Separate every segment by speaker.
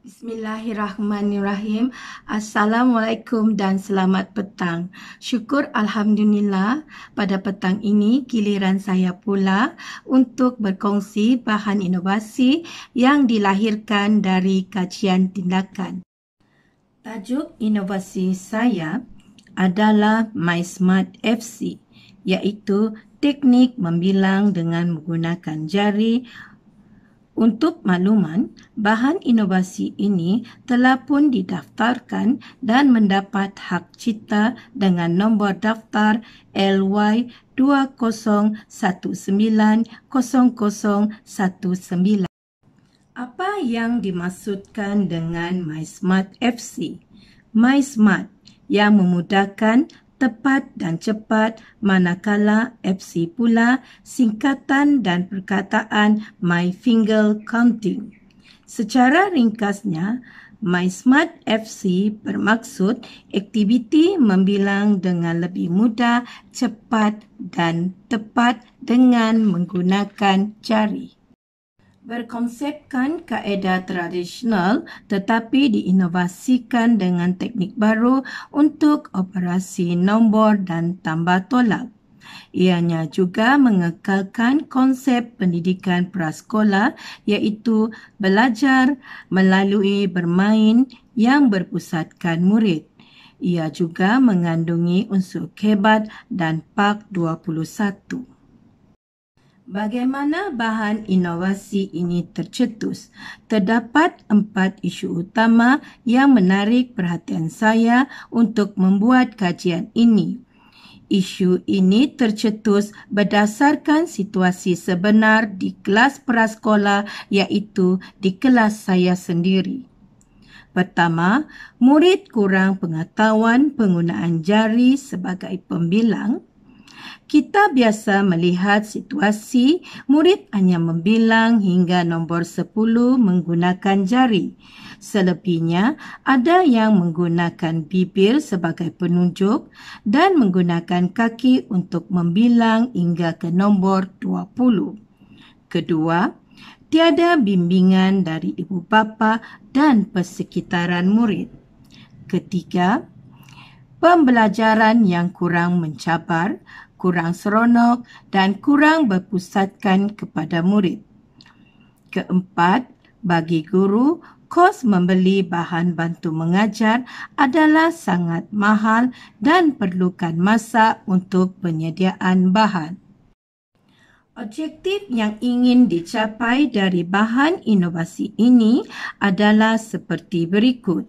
Speaker 1: Bismillahirrahmanirrahim. Assalamualaikum dan selamat petang. Syukur Alhamdulillah, pada petang ini giliran saya pula untuk berkongsi bahan inovasi yang dilahirkan dari kajian tindakan. Tajuk inovasi saya adalah MySmart FC, iaitu teknik membilang dengan menggunakan jari. Untuk makluman, bahan inovasi ini telah pun didaftarkan dan mendapat hak cipta dengan nombor daftar LY20190019. Apa yang dimaksudkan dengan MySmart FC? MySmart yang memudahkan, tepat dan cepat, manakala FC pula singkatan dan perkataan My Finger Counting. Secara ringkasnya, MySmart FC bermaksud aktiviti membilang dengan lebih mudah, cepat dan tepat dengan menggunakan jari. Berkonsepkan kaedah tradisional tetapi diinovasikan dengan teknik baru untuk operasi nombor dan tambah tolak. Ianya juga mengekalkan konsep pendidikan prasekolah iaitu belajar melalui bermain yang berpusatkan murid. Ia juga mengandungi unsur kebat dan Pak 21. Bagaimana bahan inovasi ini tercetus? Terdapat 4 isu utama yang menarik perhatian saya untuk membuat kajian ini. Isu ini tercetus berdasarkan situasi sebenar di kelas prasekolah, iaitu di kelas saya sendiri. Pertama, murid kurang pengetahuan penggunaan jari sebagai pembilang. Kita biasa melihat situasi murid hanya membilang hingga nombor 10 menggunakan jari. Selebihnya, ada yang menggunakan bibir sebagai penunjuk dan menggunakan kaki untuk membilang hingga ke nombor 20. Kedua, tiada bimbingan dari ibu bapa dan persekitaran murid. Ketiga, pembelajaran yang kurang mencabar, kurang seronok dan kurang berpusatkan kepada murid. Keempat, bagi guru, kos membeli bahan bantu mengajar adalah sangat mahal dan perlukan masa untuk penyediaan bahan. Objektif yang ingin dicapai dari bahan inovasi ini adalah seperti berikut.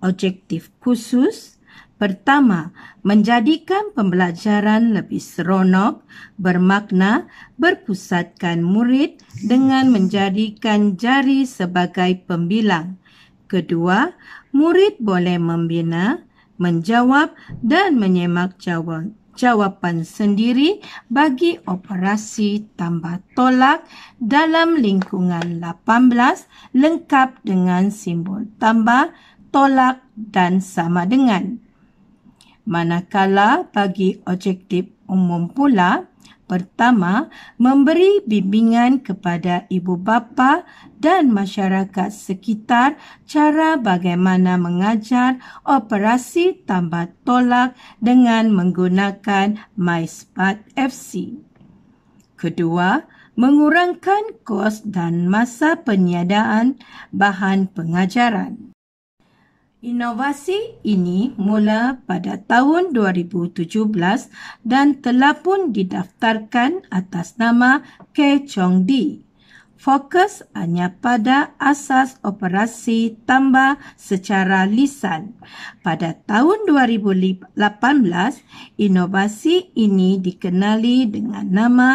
Speaker 1: Objektif khusus. Pertama, menjadikan pembelajaran lebih seronok, bermakna, berpusatkan murid dengan menjadikan jari sebagai pembilang. Kedua, murid boleh membina, menjawab dan menyemak jawapan sendiri bagi operasi tambah tolak dalam lingkungan 18 lengkap dengan simbol tambah, tolak dan sama dengan. Manakala bagi objektif umum pula, pertama, memberi bimbingan kepada ibu bapa dan masyarakat sekitar cara bagaimana mengajar operasi tambah tolak dengan menggunakan MySmart FC. Kedua, mengurangkan kos dan masa peniadaan bahan pengajaran. Inovasi ini mula pada tahun 2017 dan telah pun didaftarkan atas nama K Chong D. Fokus hanya pada asas operasi tambah secara lisan. Pada tahun 2018, inovasi ini dikenali dengan nama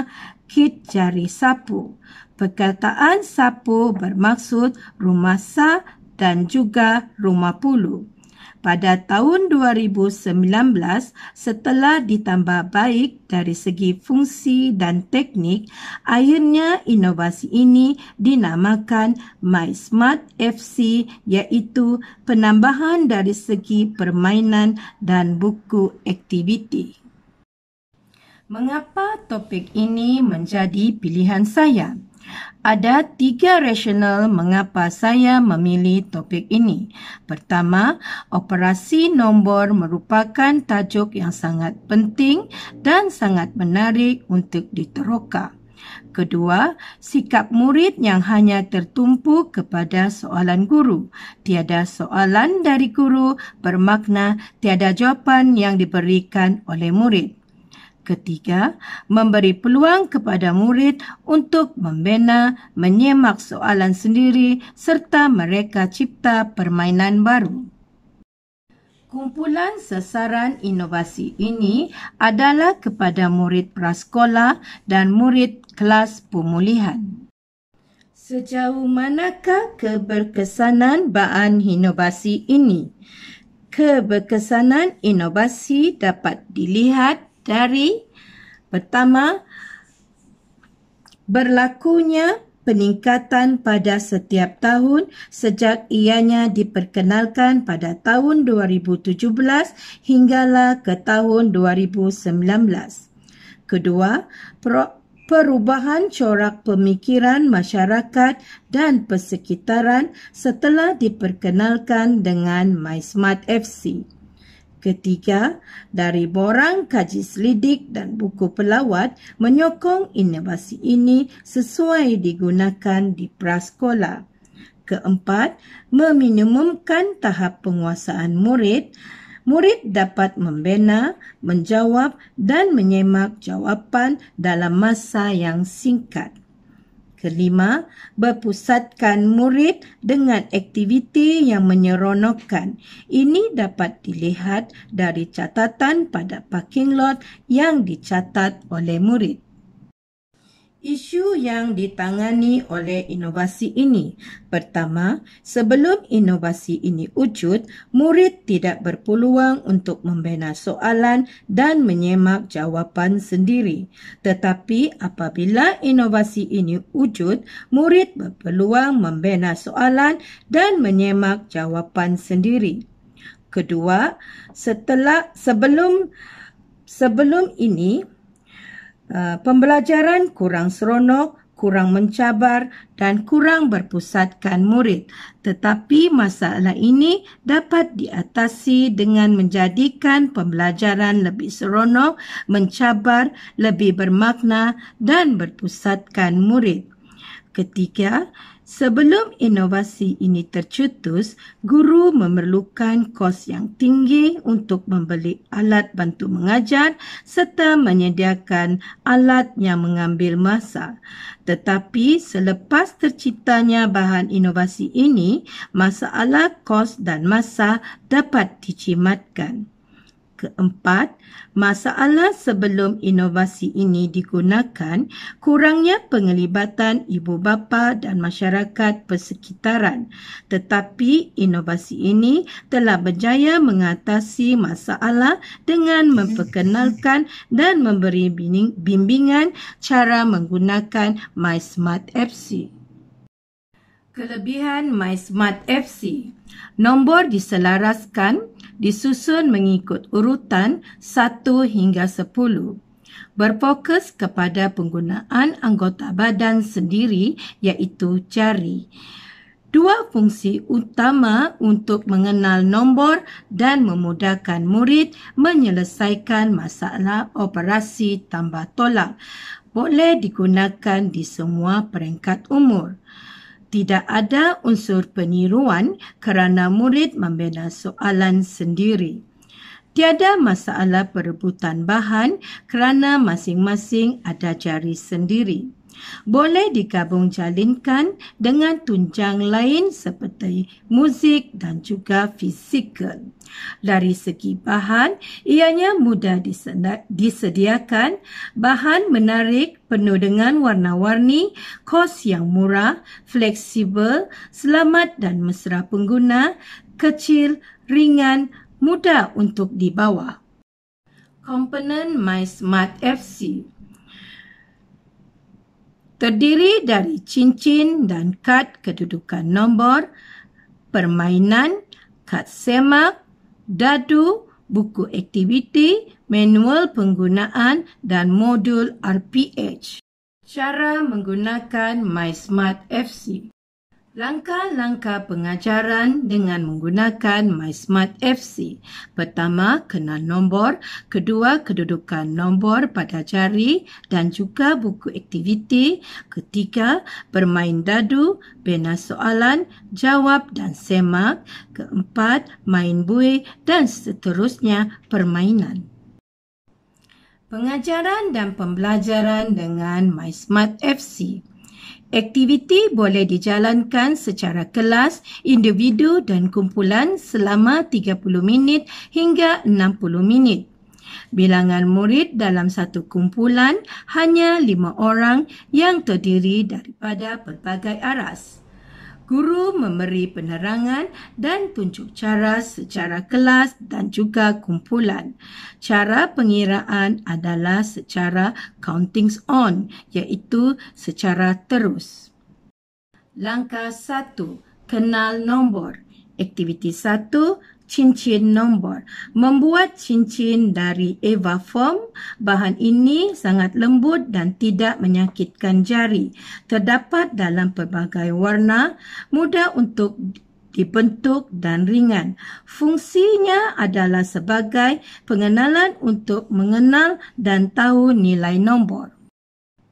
Speaker 1: Kit Jari Sapu. Perkataan sapu bermaksud rumah sah dan juga rumah pulu. Pada tahun 2019, setelah ditambah baik dari segi fungsi dan teknik, akhirnya inovasi ini dinamakan MySmart FC, iaitu penambahan dari segi permainan dan buku aktiviti. Mengapa topik ini menjadi pilihan saya? Ada 3 rasional mengapa saya memilih topik ini. Pertama, operasi nombor merupakan tajuk yang sangat penting dan sangat menarik untuk diteroka. Kedua, sikap murid yang hanya tertumpu kepada soalan guru. Tiada soalan dari guru bermakna tiada jawapan yang diberikan oleh murid. Ketiga, memberi peluang kepada murid untuk membina, menyemak soalan sendiri serta mereka cipta permainan baru. Kumpulan sasaran inovasi ini adalah kepada murid prasekolah dan murid kelas pemulihan. Sejauh manakah keberkesanan bahan inovasi ini? Keberkesanan inovasi dapat dilihat dari pertama, berlakunya peningkatan pada setiap tahun sejak ianya diperkenalkan pada tahun 2017 hinggalah ke tahun 2019. Kedua, perubahan corak pemikiran masyarakat dan persekitaran setelah diperkenalkan dengan MySmart FC. Ketiga, dari borang kaji selidik dan buku pelawat menyokong inovasi ini sesuai digunakan di prasekolah. Keempat, meminimumkan tahap penguasaan murid. Murid dapat membina, menjawab dan menyemak jawapan dalam masa yang singkat. Kelima, berpusatkan murid dengan aktiviti yang menyeronokkan. Ini dapat dilihat dari catatan pada parking lot yang dicatat oleh murid. Isu yang ditangani oleh inovasi ini. Pertama, sebelum inovasi ini wujud, murid tidak berpeluang untuk membina soalan dan menyemak jawapan sendiri. Tetapi apabila inovasi ini wujud, murid berpeluang membina soalan dan menyemak jawapan sendiri. Kedua, sebelum ini, pembelajaran kurang seronok, kurang mencabar dan kurang berpusatkan murid. Tetapi masalah ini dapat diatasi dengan menjadikan pembelajaran lebih seronok, mencabar, lebih bermakna dan berpusatkan murid. Ketiga, sebelum inovasi ini tercetus, guru memerlukan kos yang tinggi untuk membeli alat bantu mengajar serta menyediakan alat yang mengambil masa. Tetapi selepas terciptanya bahan inovasi ini, masalah kos dan masa dapat dijimatkan. Keempat, masalah sebelum inovasi ini digunakan, kurangnya penglibatan ibu bapa dan masyarakat persekitaran. Tetapi inovasi ini telah berjaya mengatasi masalah dengan memperkenalkan dan memberi bimbingan cara menggunakan MySmart FC. Kelebihan MySmart FC. Nombor diselaraskan, disusun mengikut urutan 1 hingga 10. Berfokus kepada penggunaan anggota badan sendiri iaitu jari. 2 fungsi utama untuk mengenal nombor dan memudahkan murid menyelesaikan masalah operasi tambah tolak. boleh digunakan di semua peringkat umur. Tidak ada unsur peniruan kerana murid membina soalan sendiri. Tiada masalah perebutan bahan kerana masing-masing ada jari sendiri. Boleh digabung jalinkan dengan tunjang lain seperti muzik dan juga fizikal. Dari segi bahan, ianya mudah disediakan, bahan menarik, penuh dengan warna-warni, kos yang murah, fleksibel, selamat dan mesra pengguna, kecil, ringan, mudah untuk dibawa. Komponen MySmart FC terdiri dari cincin dan kad kedudukan nombor, permainan, kad semak, dadu, buku aktiviti, manual penggunaan dan modul RPH. Cara menggunakan MySmart FC. Langkah-langkah pengajaran dengan menggunakan MySmart FC. Pertama, kenal nombor. Kedua, kedudukan nombor pada jari dan juga buku aktiviti. Ketiga, bermain dadu, bina soalan, jawab dan semak. Keempat, main buih dan seterusnya permainan. Pengajaran dan pembelajaran dengan MySmart FC. Aktiviti boleh dijalankan secara kelas, individu dan kumpulan selama 30 minit hingga 60 minit. Bilangan murid dalam satu kumpulan hanya 5 orang yang terdiri daripada pelbagai aras. Guru memberi penerangan dan tunjuk cara secara kelas dan juga kumpulan. Cara pengiraan adalah secara counting on, iaitu secara terus. Langkah 1. Kenal nombor. Aktiviti 1. Cincin nombor. Membuat cincin dari Eva foam. Bahan ini sangat lembut dan tidak menyakitkan jari. Terdapat dalam pelbagai warna, mudah untuk dibentuk dan ringan. Fungsinya adalah sebagai pengenalan untuk mengenal dan tahu nilai nombor.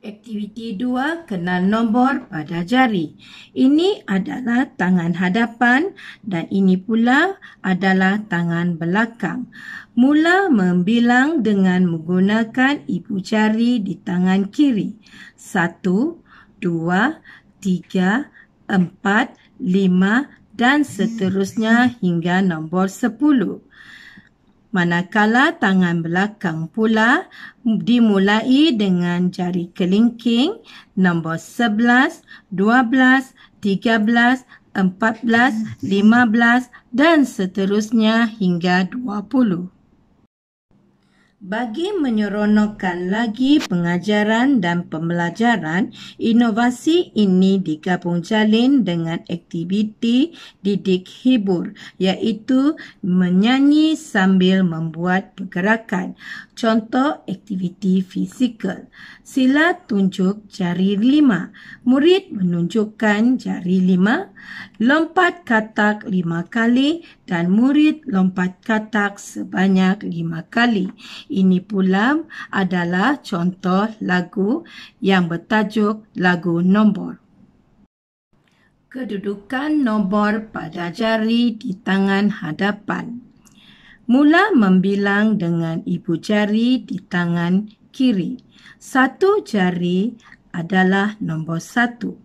Speaker 1: Aktiviti 2, kenal nombor pada jari. Ini adalah tangan hadapan dan ini pula adalah tangan belakang. Mula membilang dengan menggunakan ibu jari di tangan kiri. 1, 2, 3, 4, 5 dan seterusnya hingga nombor 10. Manakala tangan belakang pula dimulai dengan jari kelingking nombor 11, 12, 13, 14, 15 dan seterusnya hingga 20. Bagi menyeronokkan lagi pengajaran dan pembelajaran, inovasi ini digabung jalin dengan aktiviti didik hibur, iaitu menyanyi sambil membuat pergerakan. Contoh aktiviti fizikal. Sila tunjuk jari 5. Murid menunjukkan jari 5. Lompat katak 5 kali dan murid lompat katak sebanyak 5 kali. Ini pula adalah contoh lagu yang bertajuk lagu nombor. Kedudukan nombor pada jari di tangan hadapan. Mula membilang dengan ibu jari di tangan kiri. 1 jari adalah nombor 1.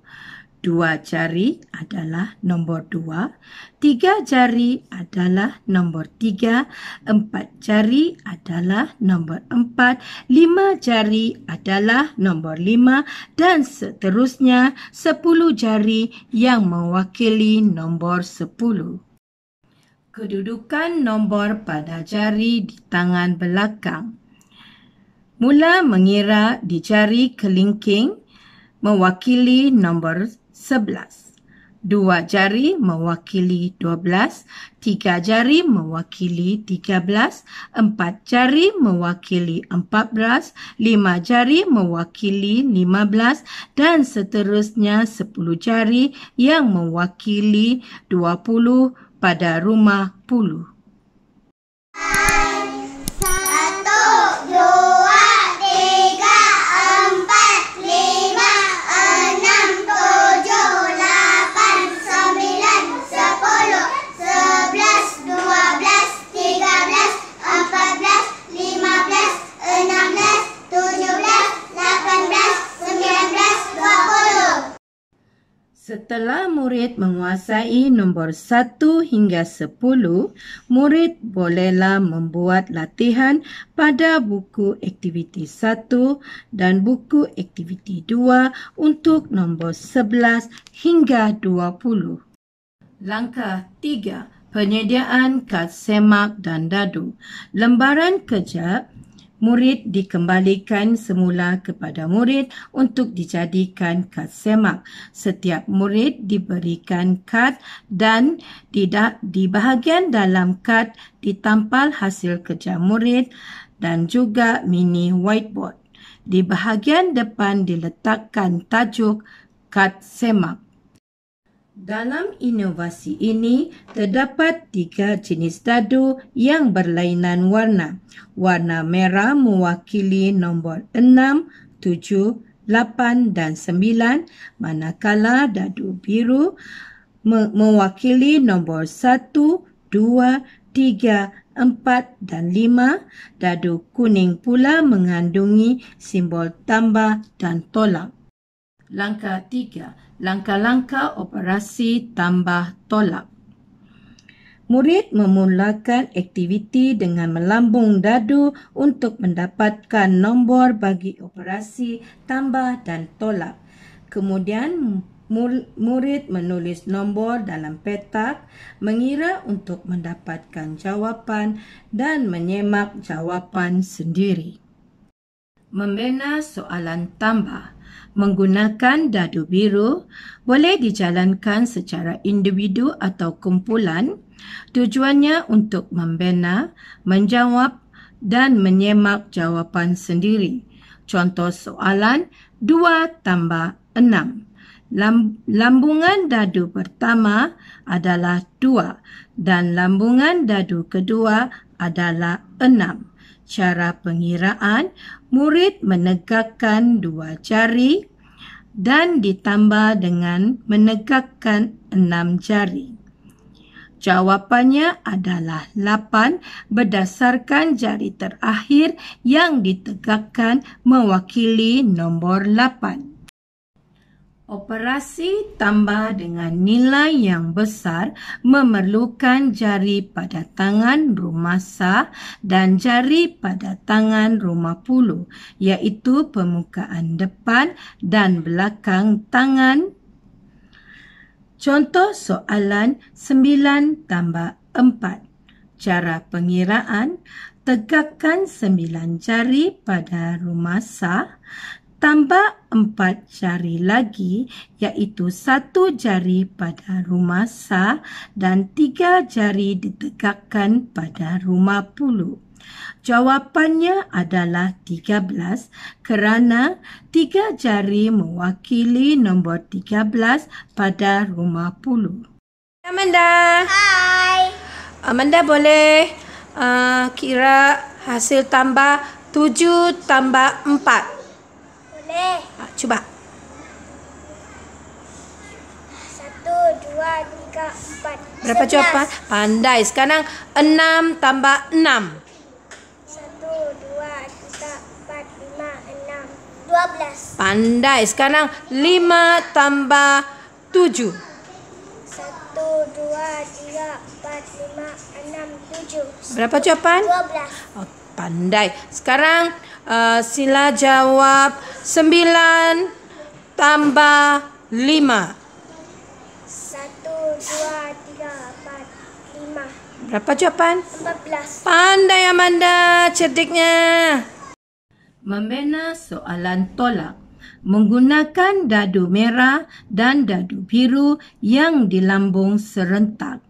Speaker 1: 2 jari adalah nombor 2, 3 jari adalah nombor 3, 4 jari adalah nombor 4, 5 jari adalah nombor 5 dan seterusnya 10 jari yang mewakili nombor 10. Kedudukan nombor pada jari di tangan belakang. Mula mengira di jari kelingking mewakili nombor 11. 2 jari mewakili 12, 3 jari mewakili 13, 4 jari mewakili 14, 5 jari mewakili 15 dan seterusnya 10 jari yang mewakili 20 pada rumah puluh.
Speaker 2: 1, 2, 3, 4
Speaker 1: murid menguasai nombor 1 hingga 10, murid bolehlah membuat latihan pada buku aktiviti 1 dan buku aktiviti 2 untuk nombor 11 hingga 20. Langkah 3. Penyediaan kad semak dan dadu. Lembaran kerja murid dikembalikan semula kepada murid untuk dijadikan kad semak. Setiap murid diberikan kad dan di bahagian dalam kad ditampal hasil kerja murid dan juga mini whiteboard. Di bahagian depan diletakkan tajuk kad semak. Dalam inovasi ini, terdapat 3 jenis dadu yang berlainan warna. Warna merah mewakili nombor 6, 7, 8 dan 9, manakala dadu biru mewakili nombor 1, 2, 3, 4 dan 5. Dadu kuning pula mengandungi simbol tambah dan tolak. Langkah 3. Langkah-langkah operasi tambah tolak. Murid memulakan aktiviti dengan melambung dadu untuk mendapatkan nombor bagi operasi tambah dan tolak. Kemudian murid menulis nombor dalam petak, mengira untuk mendapatkan jawapan dan menyemak jawapan sendiri. Membina soalan tambah. Menggunakan dadu biru boleh dijalankan secara individu atau kumpulan. Tujuannya untuk membina, menjawab dan menyemak jawapan sendiri. Contoh soalan 2 tambah 6. Lambungan dadu pertama adalah 2 dan lambungan dadu kedua adalah 6. Cara pengiraan, murid menegakkan 2 jari dan ditambah dengan menegakkan 6 jari. Jawapannya adalah 8 berdasarkan jari terakhir yang ditegakkan mewakili nombor 8. Operasi tambah dengan nilai yang besar memerlukan jari pada tangan rumah sah dan jari pada tangan rumah puluh, iaitu permukaan depan dan belakang tangan. Contoh soalan 9 tambah 4. Cara pengiraan, tegakkan 9 jari pada rumah sah, tambah 4 jari lagi, iaitu 1 jari pada rumah sah dan 3 jari ditegakkan pada rumah puluh. Jawapannya adalah 13 kerana 3 jari mewakili nombor 13 pada rumah puluh. Amanda.
Speaker 2: Hai.
Speaker 1: Amanda boleh kira hasil tambah 7 tambah 4.
Speaker 2: Boleh.
Speaker 1: Cuba.
Speaker 2: 1, 2, 3, 4.
Speaker 1: Berapa jawapan? Pandai. Sekarang 6 tambah 6.
Speaker 2: 1, 2, 3, 4, 5, 6. 12.
Speaker 1: Pandai. Sekarang 5 tambah 7.
Speaker 2: 1, 2, 3, 4, 5, 6, 7.
Speaker 1: Berapa jawapan?
Speaker 2: 12.
Speaker 1: Oh, pandai. Sekarang sila jawab 9 tambah 5.
Speaker 2: 1, 2, 3, 4, 5.
Speaker 1: Berapa jawapan?
Speaker 2: 14.
Speaker 1: Pandai Amanda, cerdiknya. Membina soalan tolak. Menggunakan dadu merah dan dadu biru yang dilambung serentak.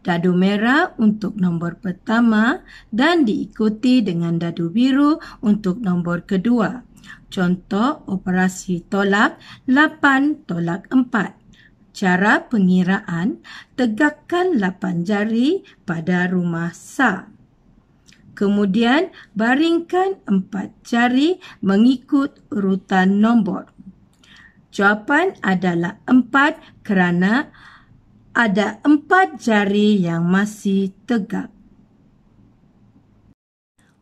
Speaker 1: Dadu merah untuk nombor pertama dan diikuti dengan dadu biru untuk nombor kedua. Contoh operasi tolak 8 tolak 4. Cara pengiraan, tegakkan 8 jari pada rumah sah. Kemudian baringkan 4 jari mengikut urutan nombor. Jawapan adalah 4 kerana ada 4 jari yang masih tegak.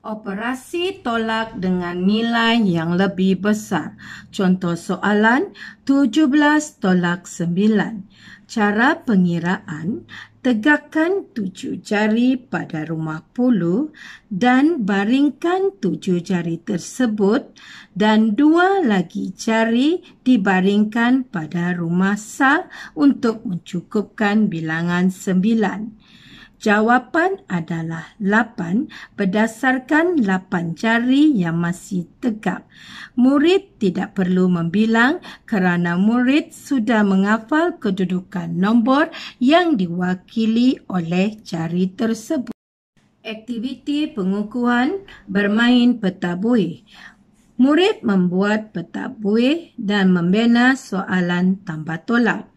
Speaker 1: Operasi tolak dengan nilai yang lebih besar. Contoh soalan 17 tolak 9. Cara pengiraan, tegakkan 7 jari pada rumah pulu dan baringkan 7 jari tersebut dan 2 lagi jari dibaringkan pada rumah sah untuk mencukupkan bilangan 9. Jawapan adalah 8 berdasarkan 8 jari yang masih tegak. Murid tidak perlu membilang kerana murid sudah menghafal kedudukan nombor yang diwakili oleh jari tersebut. Aktiviti pengukuhan bermain peta buih. Murid membuat peta buih dan membina soalan tambah tolak.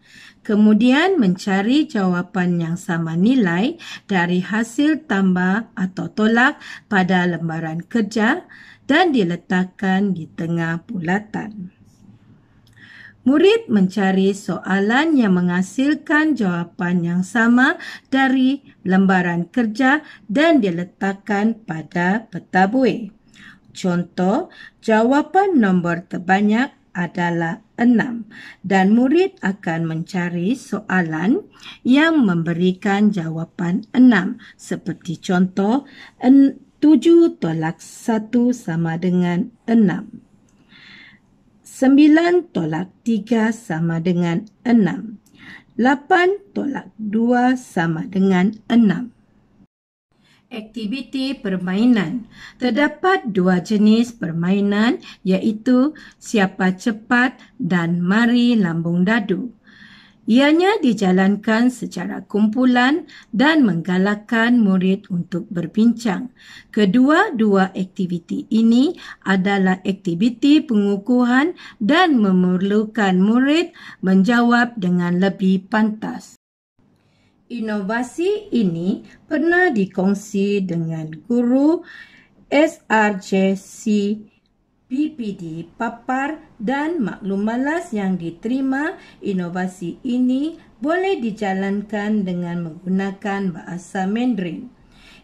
Speaker 1: Kemudian mencari jawapan yang sama nilai dari hasil tambah atau tolak pada lembaran kerja dan diletakkan di tengah bulatan. Murid mencari soalan yang menghasilkan jawapan yang sama dari lembaran kerja dan diletakkan pada peta buih. Contoh, jawapan nombor terbanyak adalah 6 dan murid akan mencari soalan yang memberikan jawapan 6 seperti contoh 7 tolak 1 sama dengan 6. 9 tolak 3 sama dengan 6. 8 tolak 2 sama dengan 6. Aktiviti permainan. Terdapat 2 jenis permainan iaitu siapa cepat dan mari lambung dadu. Ianya dijalankan secara kumpulan dan menggalakkan murid untuk berbincang. Kedua-dua aktiviti ini adalah aktiviti pengukuhan dan memerlukan murid menjawab dengan lebih pantas. Inovasi ini pernah dikongsi dengan guru SRJC PPD Papar dan maklum malas yang diterima. Inovasi ini boleh dijalankan dengan menggunakan bahasa Mandarin.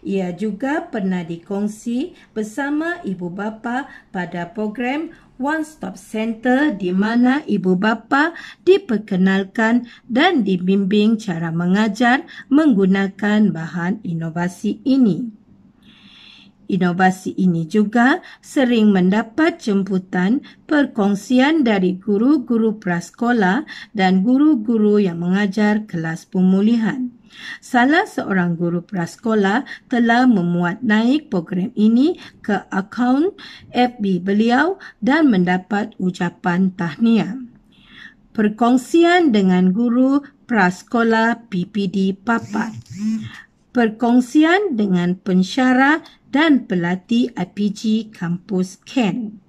Speaker 1: Ia juga pernah dikongsi bersama ibu bapa pada program One Stop Center di mana ibu bapa diperkenalkan dan dibimbing cara mengajar menggunakan bahan inovasi ini. Inovasi ini juga sering mendapat jemputan perkongsian dari guru-guru prasekolah dan guru-guru yang mengajar kelas pemulihan. Salah seorang guru prasekolah telah memuat naik program ini ke akaun FB beliau dan mendapat ucapan tahniah. Perkongsian dengan guru prasekolah PPD Papar. Perkongsian dengan pensyarah dan pelatih IPG Kampus Kent.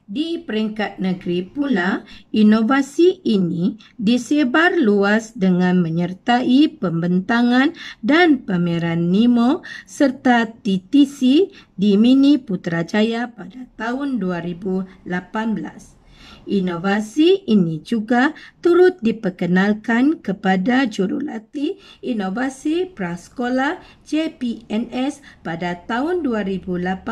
Speaker 1: Di peringkat negeri pula, inovasi ini disebar luas dengan menyertai pembentangan dan pameran NEMO serta TTC di Mini Putrajaya pada tahun 2018. Inovasi ini juga turut diperkenalkan kepada jurulatih inovasi prasekolah JPNS pada tahun 2018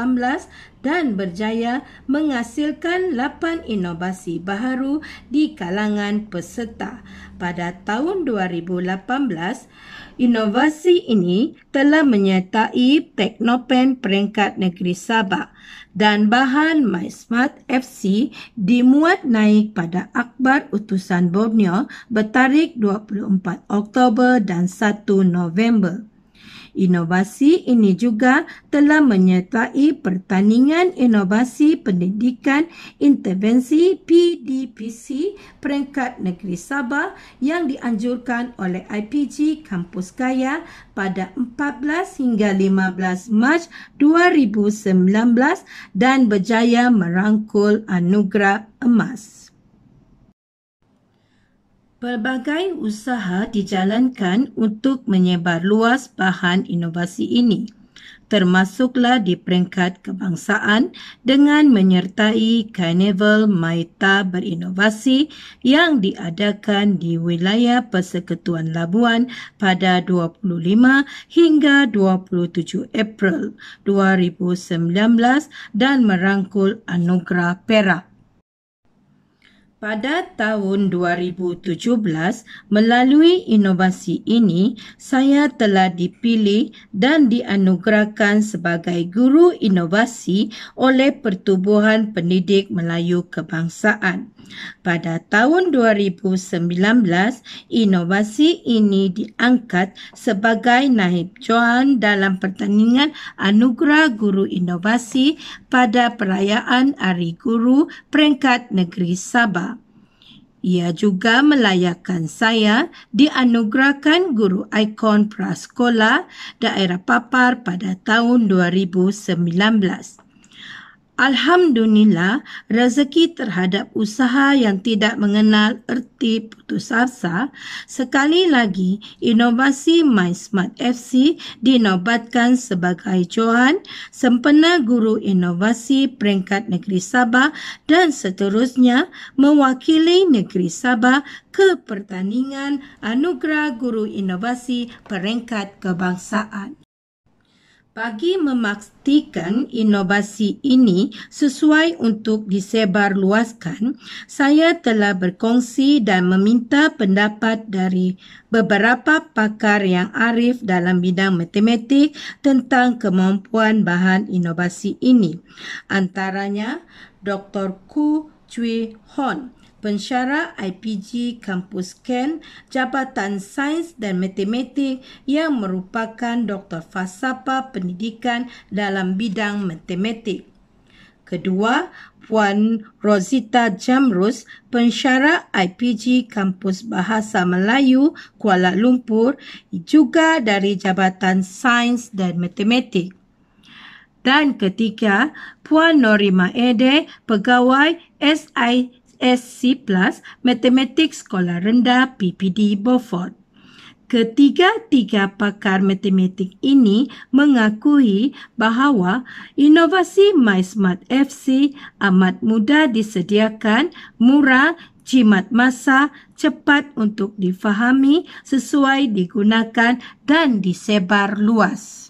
Speaker 1: dan berjaya menghasilkan 8 inovasi baharu di kalangan peserta. Pada tahun 2018, inovasi ini telah menyertai Teknopen peringkat negeri Sabah dan bahan MySmart FC dimuat naik pada akhbar utusan Borneo bertarikh 24 Oktober dan 1 November. Inovasi ini juga telah menyertai pertandingan inovasi pendidikan intervensi PDPC peringkat negeri Sabah yang dianjurkan oleh IPG Kampus Kaya pada 14 hingga 15 Mac 2019 dan berjaya merangkul anugerah emas. Pelbagai usaha dijalankan untuk menyebar luas bahan inovasi ini, termasuklah di peringkat kebangsaan dengan menyertai Karnival Maita Berinovasi yang diadakan di wilayah Persekutuan Labuan pada 25 hingga 27 April 2019 dan merangkul anugerah Perak. Pada tahun 2017, melalui inovasi ini, saya telah dipilih dan dianugerahkan sebagai Guru Inovasi oleh Pertubuhan Pendidik Melayu Kebangsaan. Pada tahun 2019, inovasi ini diangkat sebagai naib johan dalam pertandingan Anugerah Guru Inovasi pada perayaan Hari Guru peringkat negeri Sabah. Ia juga melayakkan saya dianugerahkan Guru Ikon Prasekolah Daerah Papar pada tahun 2019. Alhamdulillah, rezeki terhadap usaha yang tidak mengenal erti putus asa. Sekali lagi, inovasi MySmart FC dinobatkan sebagai johan sempena Guru Inovasi peringkat negeri Sabah dan seterusnya mewakili negeri Sabah ke pertandingan Anugerah Guru Inovasi peringkat kebangsaan. Bagi memastikan inovasi ini sesuai untuk disebarluaskan, saya telah berkongsi dan meminta pendapat dari beberapa pakar yang arif dalam bidang matematik tentang kemampuan bahan inovasi ini. Antaranya Dr. Khoo Chui Hon, pensyarah IPG Kampus Kent, Jabatan Sains dan Matematik yang merupakan Doktor Falsafah Pendidikan dalam bidang matematik. Kedua, Puan Rosita Jamrus, pensyarah IPG Kampus Bahasa Melayu Kuala Lumpur, juga dari Jabatan Sains dan Matematik. Dan ketiga, Puan Norima Ede, pegawai SC+ Matematik Sekolah Rendah PPD Beaufort. Ketiga-tiga pakar matematik ini mengakui bahawa inovasi MySmart FC amat mudah disediakan, murah, jimat masa, cepat untuk difahami, sesuai digunakan dan disebar luas.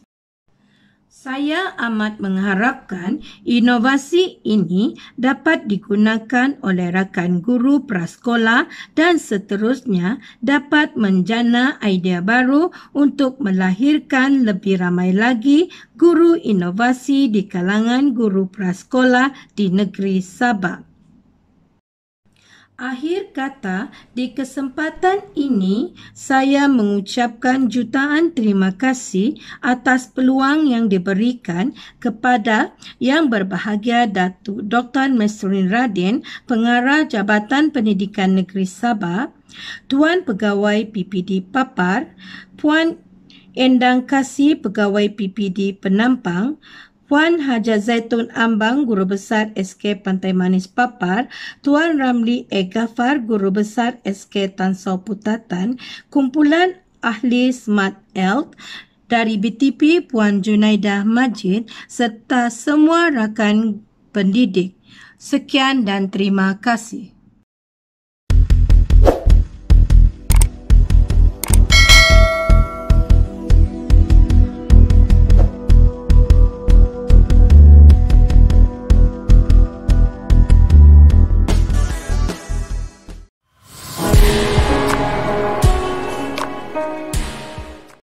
Speaker 1: Saya amat mengharapkan inovasi ini dapat digunakan oleh rakan guru prasekolah dan seterusnya dapat menjana idea baru untuk melahirkan lebih ramai lagi guru inovasi di kalangan guru prasekolah di negeri Sabah. Akhir kata, di kesempatan ini, saya mengucapkan jutaan terima kasih atas peluang yang diberikan kepada Yang Berbahagia Datuk Dr. Mesrin Radin, Pengarah Jabatan Pendidikan Negeri Sabah, Tuan Pegawai PPD Papar, Puan Endang Kasih, Pegawai PPD Penampang, Puan Haja Zaitun Ambang, Guru Besar SK Pantai Manis Papar, Tuan Ramli E. Ghaffar, Guru Besar SK Tansau Putatan, kumpulan ahli Smart Health dari BTP Puan Junaidah Majid serta semua rakan pendidik. Sekian dan terima kasih.